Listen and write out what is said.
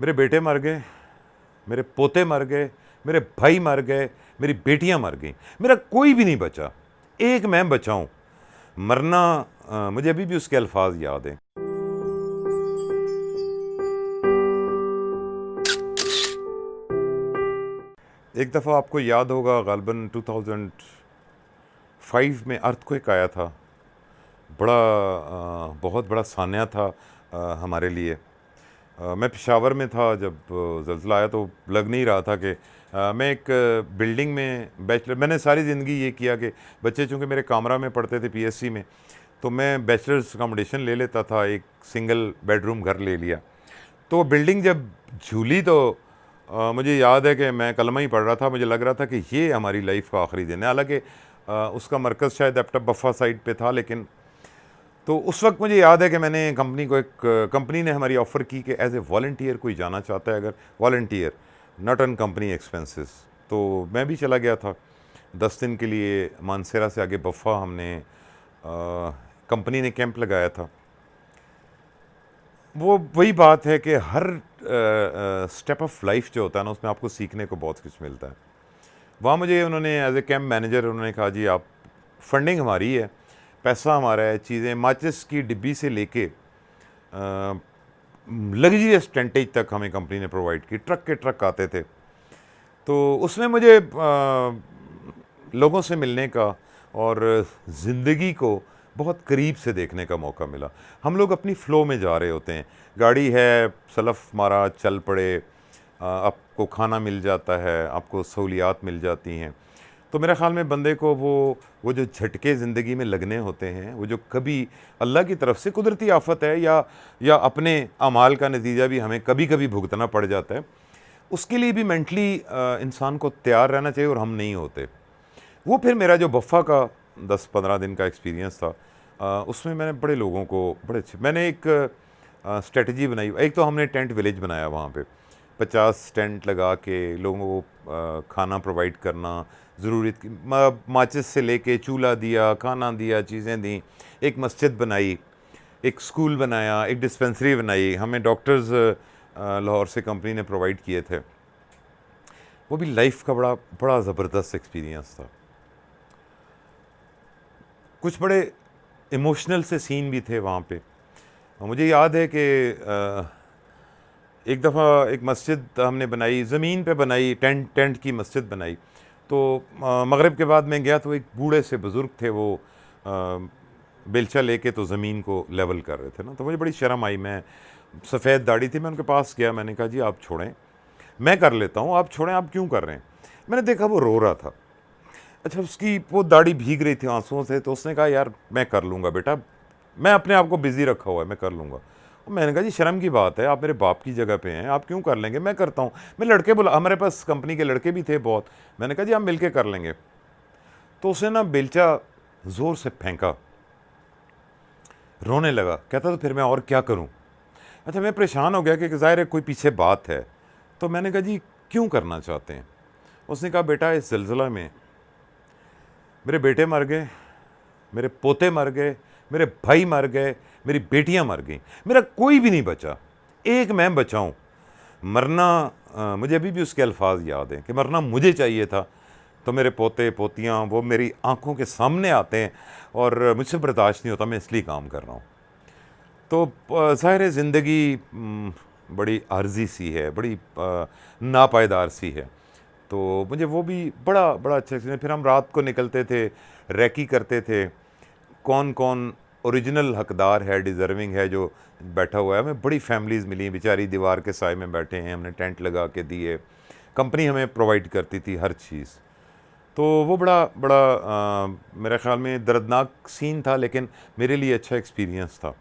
मेरे बेटे मर गए, मेरे पोते मर गए, मेरे भाई मर गए, मेरी बेटियां मर गईं, मेरा कोई भी नहीं बचा, एक मैं बचा हूं। मरना मुझे अभी भी उसके अल्फाज याद हैं। एक दफ़ा आपको याद होगा ग़ालिबन 2005 में अर्थक्वेक आया था। बहुत बड़ा सान्या था हमारे लिए। मैं पेशावर में था जब ज़ल्ज़ला आया, तो लग नहीं रहा था कि मैं एक बिल्डिंग में बैचलर, मैंने सारी ज़िंदगी ये किया कि बच्चे चूँकि मेरे कामरा में पढ़ते थे पीएससी में, तो मैं बैचलर्स अकोमोडेशन ले लेता था, एक सिंगल बेडरूम घर ले लिया। तो बिल्डिंग जब झूली तो मुझे याद है कि मैं कलमा ही पढ़ रहा था, मुझे लग रहा था कि ये हमारी लाइफ का आखिरी दिन है। हालांकि उसका मरकज़ शायद एप्टप बफ़ा साइड पे था, लेकिन तो उस वक्त मुझे याद है कि मैंने कंपनी ने हमारी ऑफ़र की कि एज़ ए वॉलंटियर कोई जाना चाहता है, अगर volunteer not on company expenses. तो मैं भी चला गया था 10 दिन के लिए। मानसेरा से आगे बफ़ा हमने कंपनी ने कैंप लगाया था। वो वही बात है कि हर स्टेप ऑफ लाइफ जो होता है ना, उसमें आपको सीखने को बहुत कुछ मिलता है। वहाँ मुझे उन्होंने एज ए कैंप मैनेजर उन्होंने कहा, जी आप, फंडिंग हमारी है, पैसा हमारा है, चीज़ें माचिस की डिब्बी से लेके लग्जरियस टेंटेज तक हमें कंपनी ने प्रोवाइड की। ट्रक के ट्रक आते थे। तो उसमें मुझे लोगों से मिलने का और ज़िंदगी को बहुत करीब से देखने का मौका मिला। हम लोग अपनी फ़्लो में जा रहे होते हैं, गाड़ी है, सलफ़ मारा, चल पड़े, आपको खाना मिल जाता है, आपको सहूलियात मिल जाती हैं। तो मेरे ख़्याल में बंदे को वो जो झटके ज़िंदगी में लगने होते हैं, वो जो कभी अल्लाह की तरफ से कुदरती आफ़त है या अपने अमाल का नतीजा भी हमें कभी कभी भुगतना पड़ जाता है, उसके लिए भी मेंटली इंसान को तैयार रहना चाहिए, और हम नहीं होते। वो फिर मेरा जो बफ़ा का 10-15 दिन का एक्सपीरियंस था, उसमें मैंने बड़े लोगों को बड़े अच्छे, मैंने एक स्ट्रेटजी बनाई। एक तो हमने टेंट विलेज बनाया, वहाँ पे 50 टेंट लगा के लोगों को खाना प्रोवाइड करना, ज़रूरत की माचिस से लेके चूल्हा दिया, खाना दिया, चीज़ें दी, एक मस्जिद बनाई, एक स्कूल बनाया, एक डिस्पेंसरी बनाई। हमें डॉक्टर्स लाहौर से कंपनी ने प्रोवाइड किए थे। वो भी लाइफ का बड़ा बड़ा ज़बरदस्त एक्सपीरियंस था। कुछ बड़े इमोशनल से सीन भी थे वहाँ पे। मुझे याद है कि एक दफ़ा एक मस्जिद हमने बनाई, ज़मीन पे बनाई, टेंट की मस्जिद बनाई। तो मगरिब के बाद मैं गया, तो एक बूढ़े से बुज़ुर्ग थे, वो बेलचा लेके तो ज़मीन को लेवल कर रहे थे ना। तो मुझे बड़ी शर्म आई, मैं सफ़ेद दाढ़ी थी, मैं उनके पास गया, मैंने कहा, जी आप छोड़ें, मैं कर लेता हूँ, आप छोड़ें, आप क्यों कर रहे हैं। मैंने देखा वो रो रहा था। अच्छा, उसकी वो दाढ़ी भीग रही थी आंसुओं से, तो उसने कहा, यार मैं कर लूँगा बेटा, मैं अपने आप को बिज़ी रखा हुआ है, मैं कर लूँगा। मैंने कहा, जी शर्म की बात है, आप मेरे बाप की जगह पे हैं, आप क्यों कर लेंगे, मैं करता हूँ। मैं लड़के बुला, हमारे पास कंपनी के लड़के भी थे बहुत। मैंने कहा, जी हम मिल के कर लेंगे। तो उसने ना बेलचा ज़ोर से फेंका, रोने लगा, कहता तो फिर मैं और क्या करूँ। अच्छा, मैं परेशान हो गया कि ज़ाहिर है कोई पीछे बात है। तो मैंने कहा, जी क्यों करना चाहते हैं। उसने कहा, बेटा इस ज़िलज़ला में मेरे बेटे मर गए, मेरे पोते मर गए, मेरे भाई मर गए, मेरी बेटियां मर गईं, मेरा कोई भी नहीं बचा, एक मैं बचा हूं। मरना मुझे अभी भी उसके अल्फाज याद हैं कि मरना मुझे चाहिए था, तो मेरे पोते पोतियां वो मेरी आंखों के सामने आते हैं और मुझसे बर्दाश्त नहीं होता, मैं इसलिए काम कर रहा हूँ। तो ज़ाहिर है ज़िंदगी बड़ी आर्जी सी है, बड़ी नापायदार सी है। तो मुझे वो भी बड़ा बड़ा अच्छा एक्सपीरियंस। फिर हम रात को निकलते थे, रैकी करते थे, कौन कौन ओरिजिनल हकदार है, डिज़र्विंग है, जो बैठा हुआ है। हमें बड़ी फैमिलीज़ मिली, बेचारी दीवार के साए में बैठे हैं, हमने टेंट लगा के दिए, कंपनी हमें प्रोवाइड करती थी हर चीज़। तो वो बड़ा बड़ा मेरे ख़्याल में दर्दनाक सीन था, लेकिन मेरे लिए अच्छा एक्सपीरियंस था।